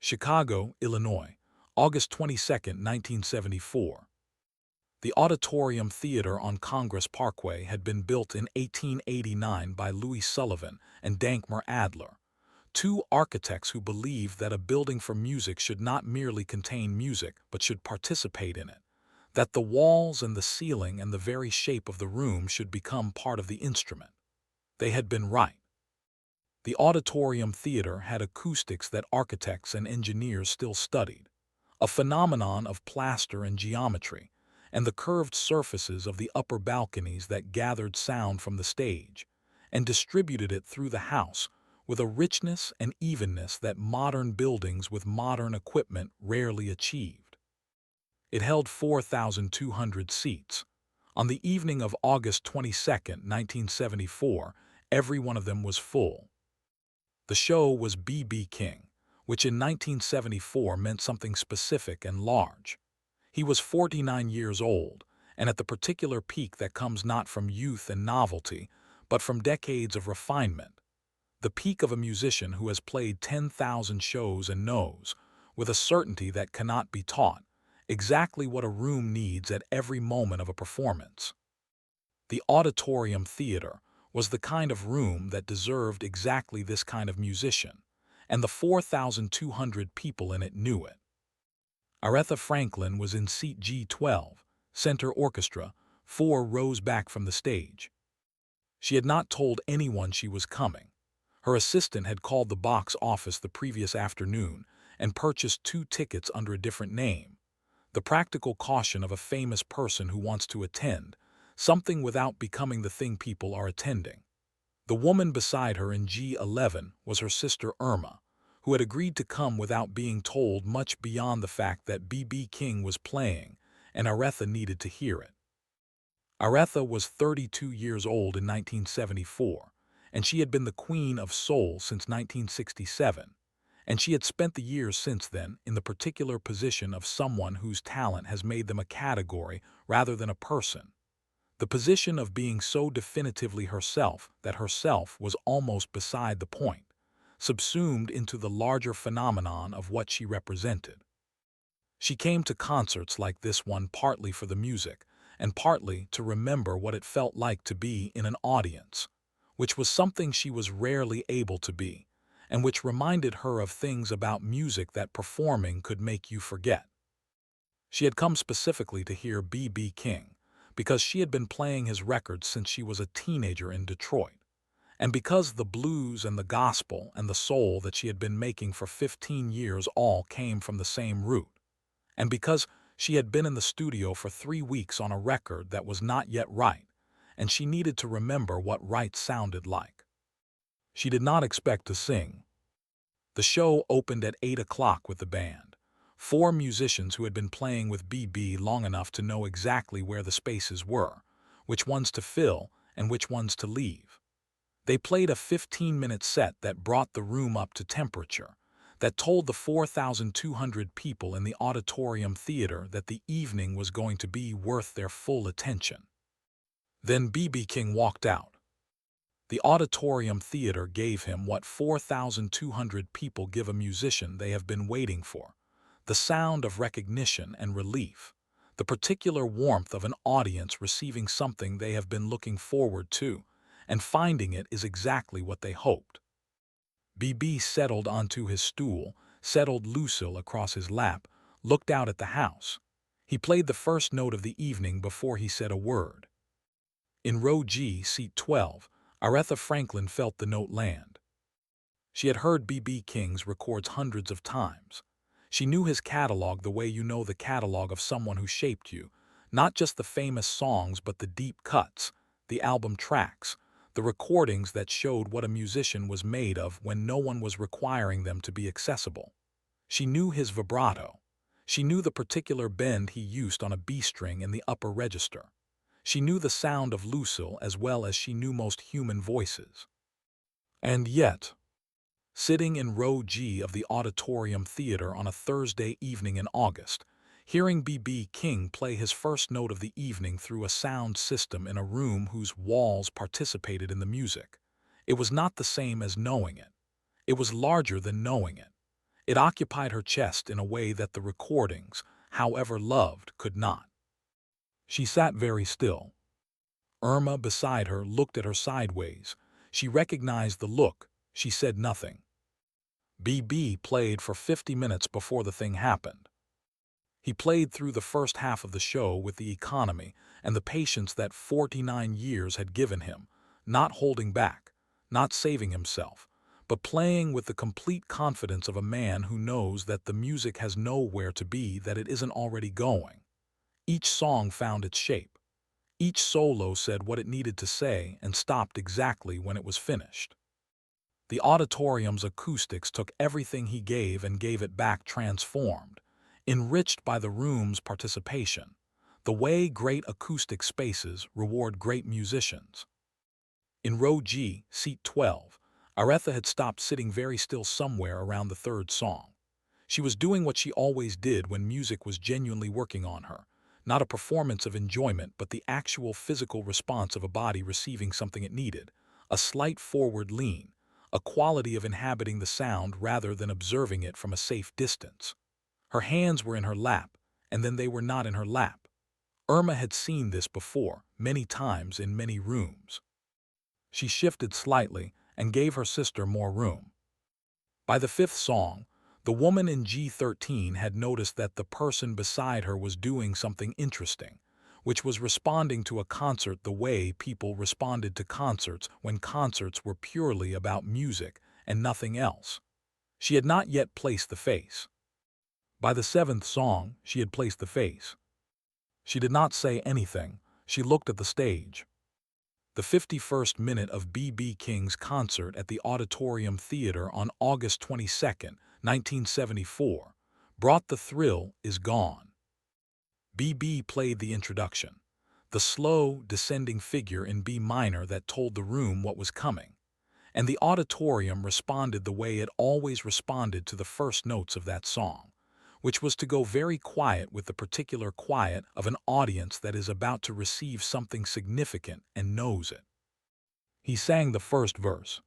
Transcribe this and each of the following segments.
Chicago, Illinois, August 22, 1974. The Auditorium Theater on Congress Parkway had been built in 1889 by Louis Sullivan and Dankmer Adler, two architects who believed that a building for music should not merely contain music but should participate in it, that the walls and the ceiling and the very shape of the room should become part of the instrument. They had been right. The Auditorium Theater had acoustics that architects and engineers still studied, a phenomenon of plaster and geometry, and the curved surfaces of the upper balconies that gathered sound from the stage and distributed it through the house with a richness and evenness that modern buildings with modern equipment rarely achieved. It held 4,200 seats. On the evening of August 22, 1974, every one of them was full. The show was B.B. King, which in 1974 meant something specific and large. He was 49 years old, and at the particular peak that comes not from youth and novelty, but from decades of refinement. The peak of a musician who has played 10,000 shows and knows, with a certainty that cannot be taught, exactly what a room needs at every moment of a performance. The Auditorium Theater was the kind of room that deserved exactly this kind of musician, and the 4,200 people in it knew it. Aretha Franklin was in seat G12, center orchestra, 4 rows back from the stage. She had not told anyone she was coming. Her assistant had called the box office the previous afternoon and purchased 2 tickets under a different name. The practical caution of a famous person who wants to attend something without becoming the thing people are attending. The woman beside her in G11 was her sister Irma, who had agreed to come without being told much beyond the fact that B.B. King was playing and Aretha needed to hear it. Aretha was 32 years old in 1974, and she had been the queen of soul since 1967, and she had spent the years since then in the particular position of someone whose talent has made them a category rather than a person. The position of being so definitively herself that herself was almost beside the point, subsumed into the larger phenomenon of what she represented. She came to concerts like this one partly for the music and partly to remember what it felt like to be in an audience, which was something she was rarely able to be, and which reminded her of things about music that performing could make you forget. She had come specifically to hear B.B. King, because she had been playing his records since she was a teenager in Detroit, and because the blues and the gospel and the soul that she had been making for 15 years all came from the same root, and because she had been in the studio for 3 weeks on a record that was not yet right, and she needed to remember what right sounded like. She did not expect to sing. The show opened at 8 o'clock with the band. 4 musicians who had been playing with B.B. long enough to know exactly where the spaces were, which ones to fill and which ones to leave. They played a 15-minute set that brought the room up to temperature, that told the 4,200 people in the Auditorium Theater that the evening was going to be worth their full attention. Then B.B. King walked out. The Auditorium Theater gave him what 4,200 people give a musician they have been waiting for: the sound of recognition and relief, the particular warmth of an audience receiving something they have been looking forward to, and finding it is exactly what they hoped. B.B. settled onto his stool, settled Lucille across his lap, looked out at the house. He played the first note of the evening before he said a word. In row G, seat 12, Aretha Franklin felt the note land. She had heard B.B. King's records hundreds of times. She knew his catalog the way you know the catalog of someone who shaped you, not just the famous songs but the deep cuts, the album tracks, the recordings that showed what a musician was made of when no one was requiring them to be accessible. She knew his vibrato. She knew the particular bend he used on a B string in the upper register. She knew the sound of Lucille as well as she knew most human voices. And yet, sitting in row G of the Auditorium Theater on a Thursday evening in August, hearing B.B. King play his first note of the evening through a sound system in a room whose walls participated in the music, it was not the same as knowing it. It was larger than knowing it. It occupied her chest in a way that the recordings, however loved, could not. She sat very still. Irma beside her looked at her sideways. She recognized the look. She said nothing. BB played for 50 minutes before the thing happened. He played through the first half of the show with the economy and the patience that 49 years had given him, not holding back, not saving himself, but playing with the complete confidence of a man who knows that the music has nowhere to be that it isn't already going. Each song found its shape. Each solo said what it needed to say and stopped exactly when it was finished. The auditorium's acoustics took everything he gave and gave it back transformed, enriched by the room's participation, the way great acoustic spaces reward great musicians. In row G, seat 12, Aretha had stopped sitting very still somewhere around the third song. She was doing what she always did when music was genuinely working on her, not a performance of enjoyment but the actual physical response of a body receiving something it needed, a slight forward lean, a quality of inhabiting the sound rather than observing it from a safe distance. Her hands were in her lap, and then they were not in her lap. Irma had seen this before, many times in many rooms. She shifted slightly and gave her sister more room. By the fifth song, the woman in G13 had noticed that the person beside her was doing something interesting, which was responding to a concert the way people responded to concerts when concerts were purely about music and nothing else. She had not yet placed the face. By the seventh song, she had placed the face. She did not say anything. She looked at the stage. The 51st minute of B.B. King's concert at the Auditorium Theater on August 22, 1974, brought The Thrill Is Gone. B.B. played the introduction, the slow, descending figure in B minor that told the room what was coming, and the auditorium responded the way it always responded to the first notes of that song, which was to go very quiet with the particular quiet of an audience that is about to receive something significant and knows it. He sang the first verse.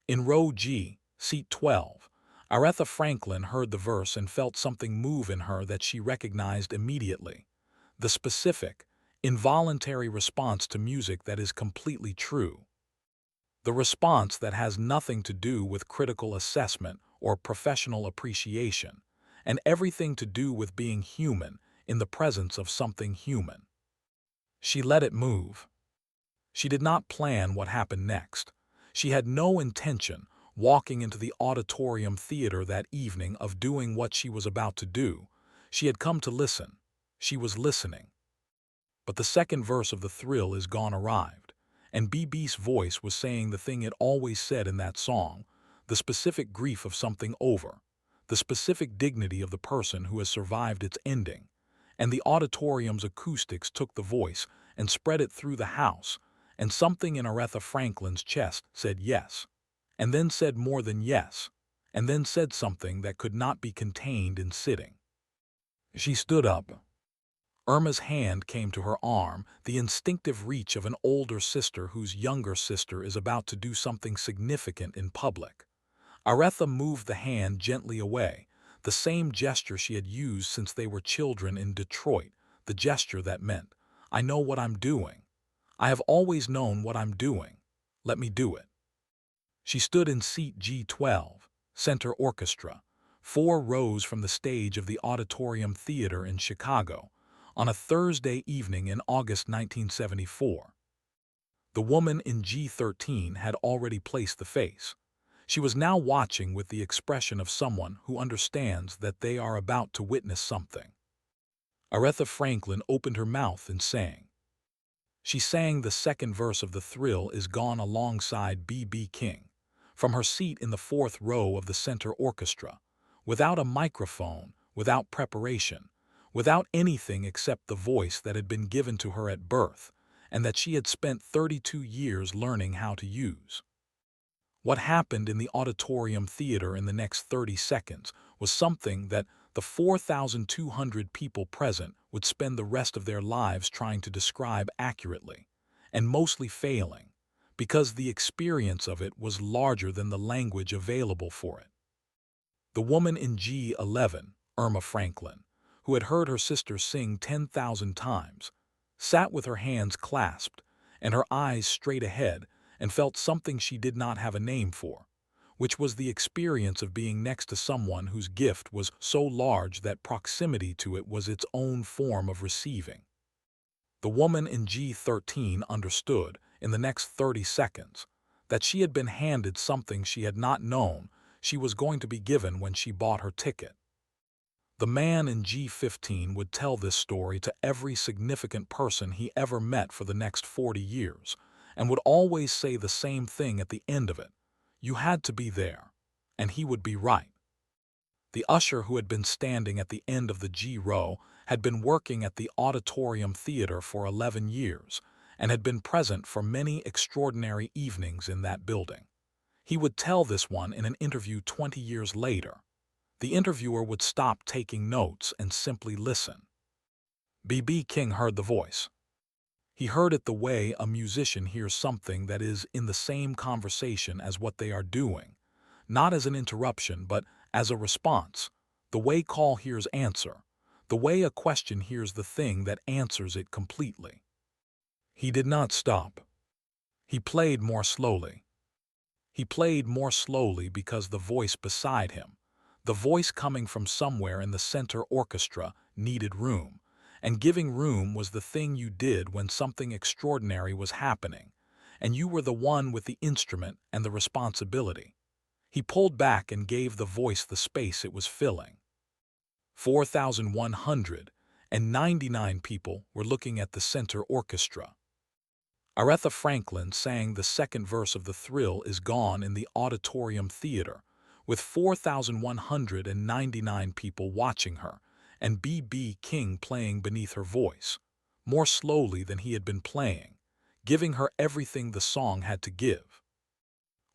In row G, seat 12, Aretha Franklin heard the verse and felt something move in her that she recognized immediately. The specific, involuntary response to music that is completely true. The response that has nothing to do with critical assessment or professional appreciation, and everything to do with being human in the presence of something human. She let it move. She did not plan what happened next. She had no intention, walking into the Auditorium Theater that evening, of doing what she was about to do. She had come to listen. She was listening. But the second verse of The Thrill Is Gone arrived, and BB's voice was saying the thing it always said in that song, the specific grief of something over, the specific dignity of the person who has survived its ending, and the auditorium's acoustics took the voice and spread it through the house, and something in Aretha Franklin's chest said yes, and then said more than yes, and then said something that could not be contained in sitting. She stood up. Irma's hand came to her arm, the instinctive reach of an older sister whose younger sister is about to do something significant in public. Aretha moved the hand gently away, the same gesture she had used since they were children in Detroit, the gesture that meant, "I know what I'm doing. I have always known what I'm doing. Let me do it." She stood in seat G12, center orchestra, 4 rows from the stage of the Auditorium Theater in Chicago, on a Thursday evening in August 1974. The woman in G13 had already placed the face. She was now watching with the expression of someone who understands that they are about to witness something. Aretha Franklin opened her mouth and sang. She sang the second verse of The Thrill Is Gone alongside B.B. King, from her seat in the 4th row of the center orchestra, without a microphone, without preparation, without anything except the voice that had been given to her at birth, and that she had spent 32 years learning how to use. What happened in the Auditorium Theater in the next 30 seconds was something that the 4,200 people present would spend the rest of their lives trying to describe accurately, and mostly failing, because the experience of it was larger than the language available for it. The woman in G11, Irma Franklin, who had heard her sister sing 10,000 times, sat with her hands clasped and her eyes straight ahead and felt something she did not have a name for, which was the experience of being next to someone whose gift was so large that proximity to it was its own form of receiving. The woman in G13 understood, in the next 30 seconds, that she had been handed something she had not known she was going to be given when she bought her ticket. The man in G15 would tell this story to every significant person he ever met for the next 40 years, and would always say the same thing at the end of it: you had to be there, and he would be right. The usher who had been standing at the end of the G row had been working at the Auditorium Theater for 11 years, and had been present for many extraordinary evenings in that building. He would tell this one in an interview 20 years later. The interviewer would stop taking notes and simply listen. B.B. King heard the voice. He heard it the way a musician hears something that is in the same conversation as what they are doing, not as an interruption but as a response, the way call hears answer, the way a question hears the thing that answers it completely. He did not stop. He played more slowly. He played more slowly because the voice beside him, the voice coming from somewhere in the center orchestra, needed room, and giving room was the thing you did when something extraordinary was happening, and you were the one with the instrument and the responsibility. He pulled back and gave the voice the space it was filling. 4,199 people were looking at the center orchestra. Aretha Franklin sang the second verse of The Thrill Is Gone in the Auditorium Theater, with 4,199 people watching her, and B.B. King playing beneath her voice, more slowly than he had been playing, giving her everything the song had to give.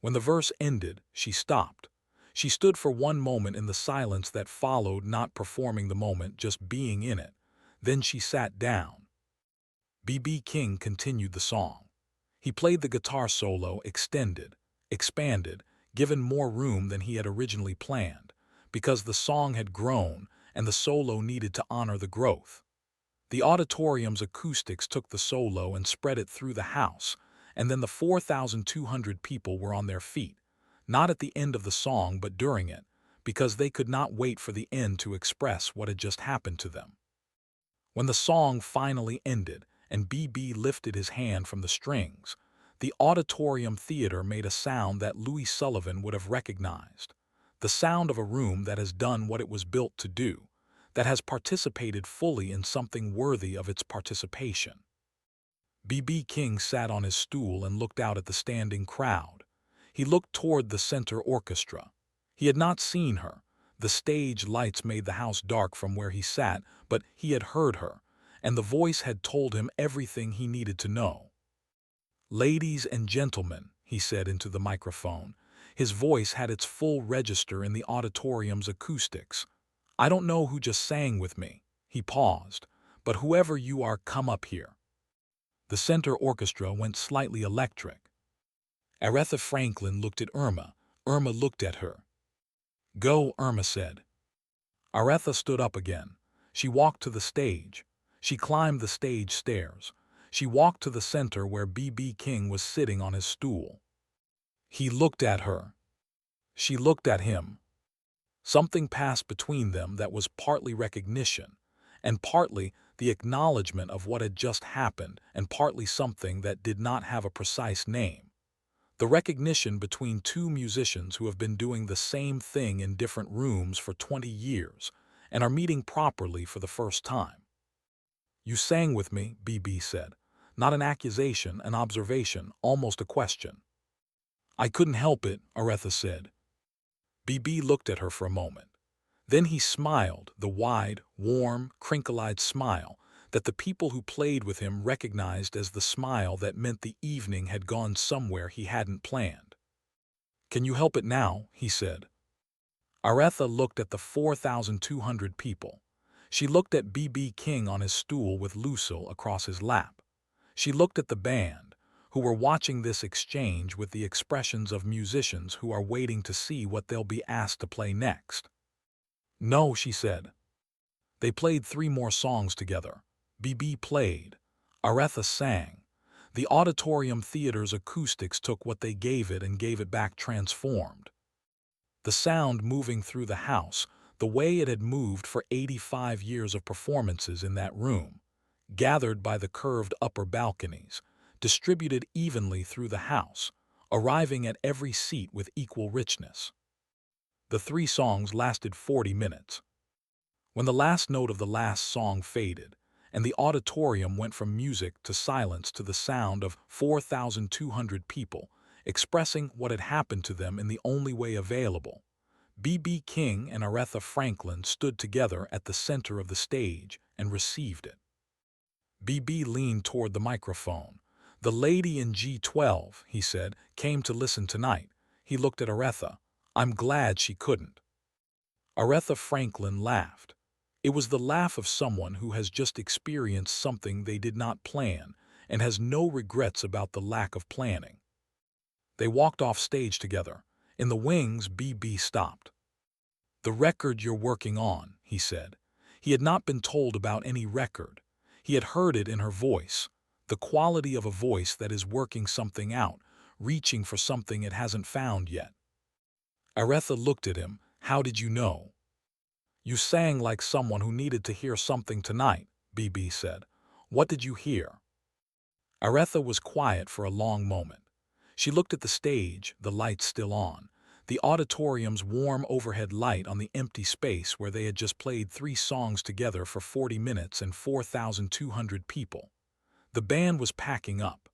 When the verse ended, she stopped. She stood for one moment in the silence that followed, not performing the moment, just being in it. Then she sat down. B.B. King continued the song. He played the guitar solo, extended, expanded, given more room than he had originally planned, because the song had grown and the solo needed to honor the growth. The auditorium's acoustics took the solo and spread it through the house, and then the 4,200 people were on their feet, not at the end of the song but during it, because they could not wait for the end to express what had just happened to them. When the song finally ended and B.B. lifted his hand from the strings, the Auditorium Theater made a sound that Louis Sullivan would have recognized, the sound of a room that has done what it was built to do, that has participated fully in something worthy of its participation. B.B. King sat on his stool and looked out at the standing crowd. He looked toward the center orchestra. He had not seen her. The stage lights made the house dark from where he sat, but he had heard her, and the voice had told him everything he needed to know. "Ladies and gentlemen," he said into the microphone. His voice had its full register in the auditorium's acoustics. "I don't know who just sang with me." He paused. "But whoever you are, come up here." The center orchestra went slightly electric. Aretha Franklin looked at Irma. Irma looked at her. "Go," Irma said. Aretha stood up again. She walked to the stage. She climbed the stage stairs. She walked to the center where B.B. King was sitting on his stool. He looked at her. She looked at him. Something passed between them that was partly recognition, and partly the acknowledgement of what had just happened, and partly something that did not have a precise name. The recognition between two musicians who have been doing the same thing in different rooms for 20 years and are meeting properly for the first time. "You sang with me," B.B. said. Not an accusation, an observation, almost a question. "I couldn't help it," Aretha said. B.B. looked at her for a moment. Then he smiled, the wide, warm, crinkle-eyed smile that the people who played with him recognized as the smile that meant the evening had gone somewhere he hadn't planned. "Can you help it now?" he said. Aretha looked at the 4,200 people. She looked at B.B. King on his stool with Lucille across his lap. She looked at the band, who were watching this exchange with the expressions of musicians who are waiting to see what they'll be asked to play next. "No," she said. They played 3 more songs together. BB played. Aretha sang. The Auditorium Theater's acoustics took what they gave it and gave it back transformed. The sound moving through the house, the way it had moved for 85 years of performances in that room, gathered by the curved upper balconies, distributed evenly through the house, arriving at every seat with equal richness. The 3 songs lasted 40 minutes. When the last note of the last song faded, and the auditorium went from music to silence to the sound of 4,200 people expressing what had happened to them in the only way available, B.B. King and Aretha Franklin stood together at the center of the stage and received it. B.B. leaned toward the microphone. "The lady in G12, he said, came to listen tonight." He looked at Aretha. "I'm glad she couldn't." Aretha Franklin laughed. It was the laugh of someone who has just experienced something they did not plan and has no regrets about the lack of planning. They walked off stage together. In the wings, B.B. stopped. "The record you're working on," he said. He had not been told about any record. He had heard it in her voice, the quality of a voice that is working something out, reaching for something it hasn't found yet. Aretha looked at him. "How did you know?" "You sang like someone who needed to hear something tonight," B.B. said. "What did you hear?" Aretha was quiet for a long moment. She looked at the stage, the lights still on, the auditorium's warm overhead light on the empty space where they had just played 3 songs together for 40 minutes and 4,200 people. The band was packing up.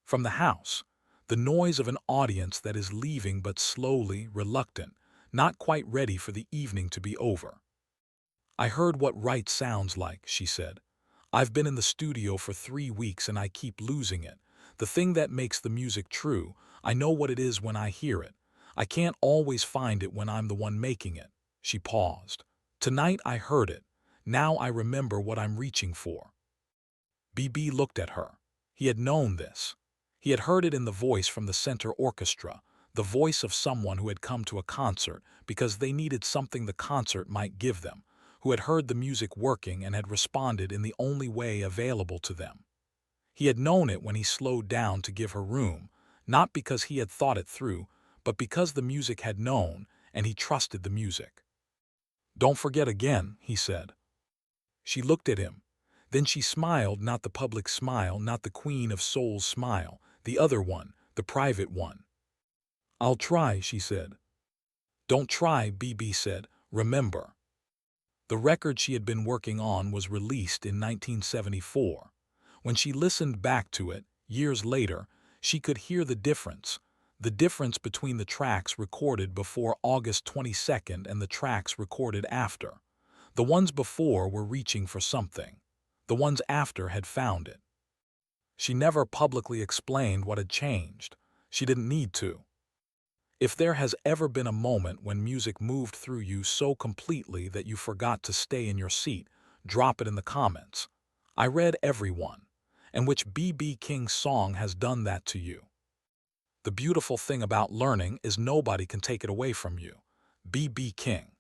From the house, the noise of an audience that is leaving but slowly, reluctant, not quite ready for the evening to be over. "I heard what right sounds like," she said. "I've been in the studio for 3 weeks and I keep losing it. The thing that makes the music true, I know what it is when I hear it. I can't always find it when I'm the one making it." She paused. "Tonight I heard it. Now I remember what I'm reaching for." B.B. looked at her. He had known this. He had heard it in the voice from the center orchestra, the voice of someone who had come to a concert because they needed something the concert might give them, who had heard the music working and had responded in the only way available to them. He had known it when he slowed down to give her room, not because he had thought it through, but because the music had known, and he trusted the music. "Don't forget again," he said. She looked at him. Then she smiled, not the public smile, not the Queen of Soul's smile, the other one, the private one. "I'll try," she said. "Don't try," B.B. said. "Remember." The record she had been working on was released in 1974. When she listened back to it, years later, she could hear the difference between the tracks recorded before August 22nd and the tracks recorded after. The ones before were reaching for something. The ones after had found it. She never publicly explained what had changed. She didn't need to. If there has ever been a moment when music moved through you so completely that you forgot to stay in your seat, drop it in the comments. I read every one, and which B.B. King's song has done that to you. The beautiful thing about learning is nobody can take it away from you. B.B. King.